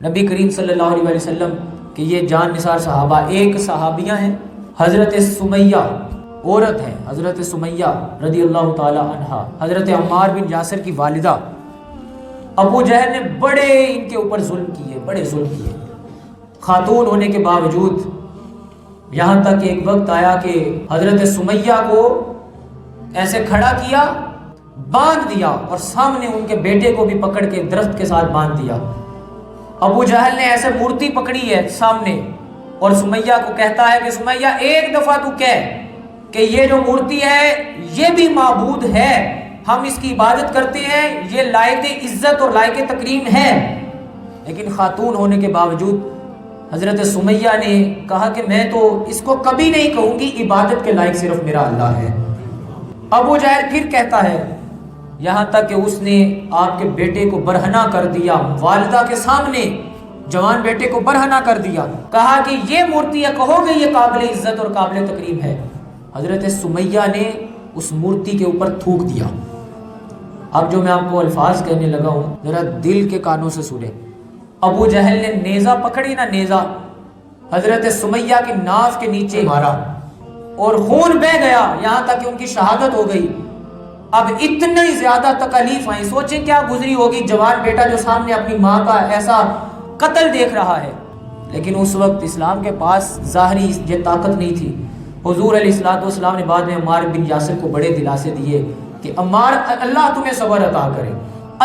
نبی کریم صلی اللہ علیہ وسلم کہ یہ جان نثار صحابہ، ایک صحابیہ ہیں حضرت سمیہ، عورت ہیں حضرت سمیہ رضی اللہ تعالی عنہا، حضرت عمار بن یاسر کی والدہ۔ ابو جہل نے بڑے ان کے اوپر ظلم کیے، بڑے ظلم کیے، خاتون ہونے کے باوجود، یہاں تک کہ ایک وقت آیا کہ حضرت سمیہ کو ایسے کھڑا کیا، باندھ دیا، اور سامنے ان کے بیٹے کو بھی پکڑ کے درخت کے ساتھ باندھ دیا۔ ابو جہل نے ایسے مورتی پکڑی ہے سامنے، اور سمیہ کو کہتا ہے کہ سمیہ ایک دفعہ تو کہہ کہ یہ جو مورتی ہے یہ بھی معبود ہے، ہم اس کی عبادت کرتے ہیں، یہ لائق عزت اور لائق تکریم ہے۔ لیکن خاتون ہونے کے باوجود حضرت سمیہ نے کہا کہ میں تو اس کو کبھی نہیں کہوں گی، عبادت کے لائق صرف میرا اللہ ہے۔ ابو جہل پھر کہتا ہے، یہاں تک کہ اس نے آپ کے بیٹے کو برہنہ کر دیا، والدہ کے سامنے جوان بیٹے کو برہنہ کر دیا، کہا کہ یہ مورتی ہے، کہو گے یہ قابل عزت اور قابل تکریم ہے۔ حضرت سمیہ نے اس مورتی کے اوپر تھوک دیا۔ اب جو میں آپ کو الفاظ کہنے لگا ہوں ذرا دل کے کانوں سے سنیں۔ ابو جہل نے نیزہ پکڑی نا، نیزہ حضرت سمیہ کی ناف کے نیچے مارا اور خون بہہ گیا، یہاں تک کہ ان کی شہادت ہو گئی۔ اب اتنی زیادہ تکلیف آئی، سوچیں کیا گزری ہوگی جوان بیٹا جو سامنے اپنی ماں کا ایسا قتل دیکھ رہا ہے۔ لیکن اس وقت اسلام کے پاس ظاہری یہ طاقت نہیں تھی۔ حضور علیہ الصلوۃ والسلام نے بعد میں عمار بن یاسر کو بڑے دلاسے دیے کہ عمار، اللہ تمہیں صبر عطا کرے،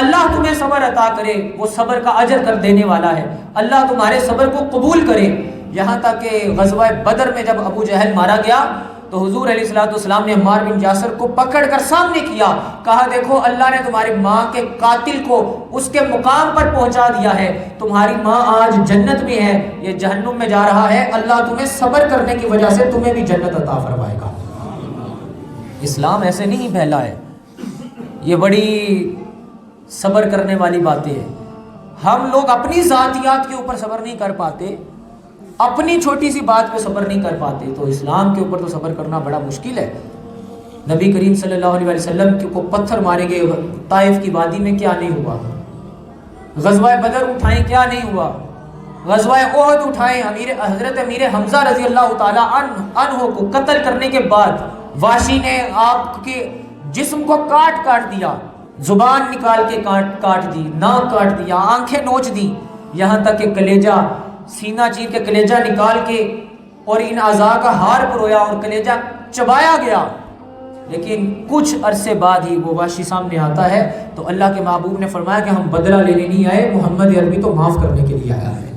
اللہ تمہیں صبر عطا کرے، وہ صبر کا اجر کر دینے والا ہے، اللہ تمہارے صبر کو قبول کرے۔ یہاں تک کہ غزوہ بدر میں جب ابو جہل مارا گیا تو حضور علیہ الصلوۃ والسلام نے عمار بن یاسر کو پکڑ کر سامنے کیا، کہا دیکھو اللہ نے تمہاری ماں کے قاتل کو اس کے مقام پر پہنچا دیا ہے، تمہاری ماں آج جنت میں ہے، یہ جہنم میں جا رہا ہے، اللہ تمہیں صبر کرنے کی وجہ سے تمہیں بھی جنت عطا فرمائے گا۔ اسلام ایسے نہیں پھیلا ہے، یہ بڑی صبر کرنے والی باتیں ہیں۔ ہم لوگ اپنی ذاتیات کے اوپر صبر نہیں کر پاتے، اپنی چھوٹی سی بات پہ صبر نہیں کر پاتے، تو اسلام کے اوپر تو صبر کرنا بڑا مشکل ہے۔ نبی کریم صلی اللہ علیہ وسلم کو پتھر مارے گئے طائف کی وادی میں، کیا نہیں ہوا؟ غزوہ بدر اٹھائیں، کیا نہیں ہوا؟ غزوہ احد اٹھائیں، حضرت امیر حمزہ رضی اللہ تعالی عنہ کو قتل کرنے کے بعد وحشی نے آپ کے جسم کو کاٹ دیا، زبان نکال کے کاٹ دی، ناک کاٹ دیا، آنکھیں نوچ دی، یہاں تک کہ کلیجہ، سینہ چیر کے کلیجہ نکال کے اور ان اعضاء کا ہار پرویا اور کلیجہ چبایا گیا۔ لیکن کچھ عرصے بعد ہی وہ وحشی سامنے آتا ہے تو اللہ کے محبوب نے فرمایا کہ ہم بدلہ لینے نہیں آئے، محمد عربی تو معاف کرنے کے لیے آیا ہے۔